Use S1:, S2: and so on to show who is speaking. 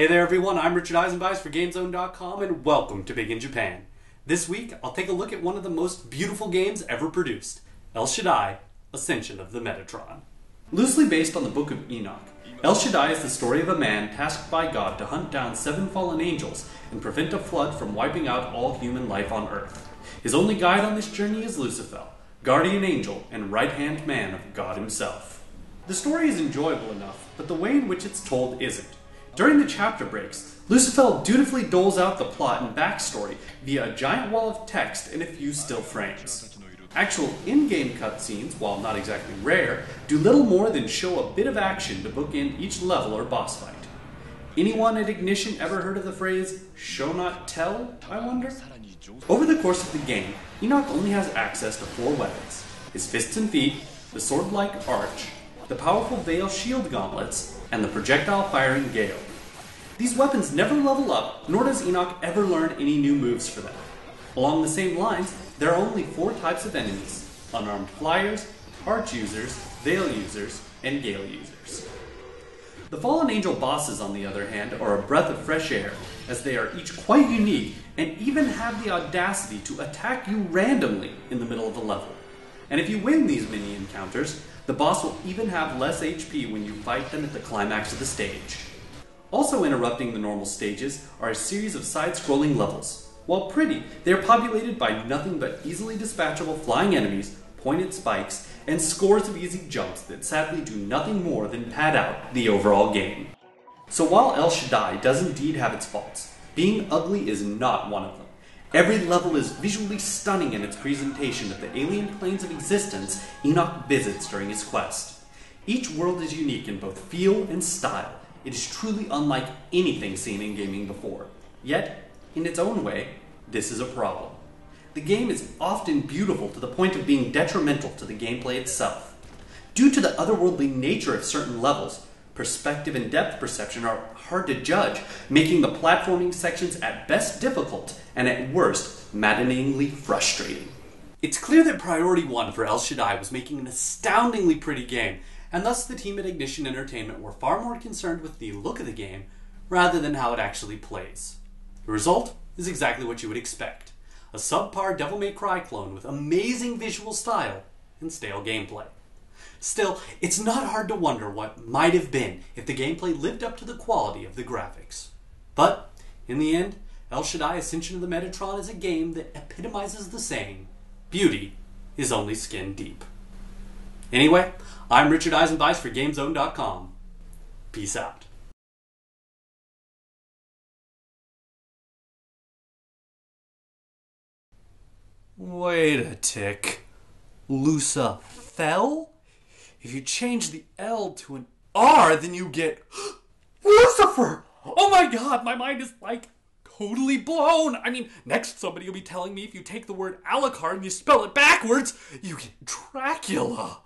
S1: Hey there everyone, I'm Richard Eisenbeis for GameZone.com and welcome to Big in Japan. This week, I'll take a look at one of the most beautiful games ever produced, El Shaddai, Ascension of the Metatron. Loosely based on the Book of Enoch, El Shaddai is the story of a man tasked by God to hunt down 7 fallen angels and prevent a flood from wiping out all human life on Earth. His only guide on this journey is Lucifer, guardian angel and right-hand man of God himself. The story is enjoyable enough, but the way in which it's told isn't. During the chapter breaks, Lucifer dutifully doles out the plot and backstory via a giant wall of text and a few still frames. Actual in-game cutscenes, while not exactly rare, do little more than show a bit of action to bookend each level or boss fight. Anyone at Ignition ever heard of the phrase, show not tell, I wonder? Over the course of the game, Enoch only has access to 4 weapons: his fists and feet, the sword-like arch, the powerful Veil shield gauntlets, and the projectile-firing Gale. These weapons never level up, nor does Enoch ever learn any new moves for them. Along the same lines, there are only 4 types of enemies: unarmed flyers, arch users, Veil users, and Gale users. The Fallen Angel bosses, on the other hand, are a breath of fresh air, as they are each quite unique and even have the audacity to attack you randomly in the middle of a level. And if you win these mini encounters, the boss will even have less HP when you fight them at the climax of the stage. Also interrupting the normal stages are a series of side-scrolling levels. While pretty, they are populated by nothing but easily dispatchable flying enemies, pointed spikes, and scores of easy jumps that sadly do nothing more than pad out the overall game. So while El Shaddai does indeed have its faults, being ugly is not one of them. Every level is visually stunning in its presentation of the alien planes of existence Enoch visits during his quest. Each world is unique in both feel and style. It is truly unlike anything seen in gaming before. Yet, in its own way, this is a problem. The game is often beautiful to the point of being detrimental to the gameplay itself. Due to the otherworldly nature of certain levels, perspective and depth perception are hard to judge, making the platforming sections at best difficult and at worst maddeningly frustrating. It's clear that priority 1 for El Shaddai was making an astoundingly pretty game, and thus the team at Ignition Entertainment were far more concerned with the look of the game rather than how it actually plays. The result is exactly what you would expect: a subpar Devil May Cry clone with amazing visual style and stale gameplay. Still, it's not hard to wonder what might have been if the gameplay lived up to the quality of the graphics. But, in the end, El Shaddai Ascension of the Metatron is a game that epitomizes the saying, beauty is only skin deep. Anyway, I'm Richard Eisenbeis for GameZone.com. Peace out. Wait a tick. Lusa fell? If you change the L to an R, then you get Lucifer! Oh my god, my mind is totally blown. I mean, next somebody will be telling me if you take the word Alucard and you spell it backwards, you get Dracula.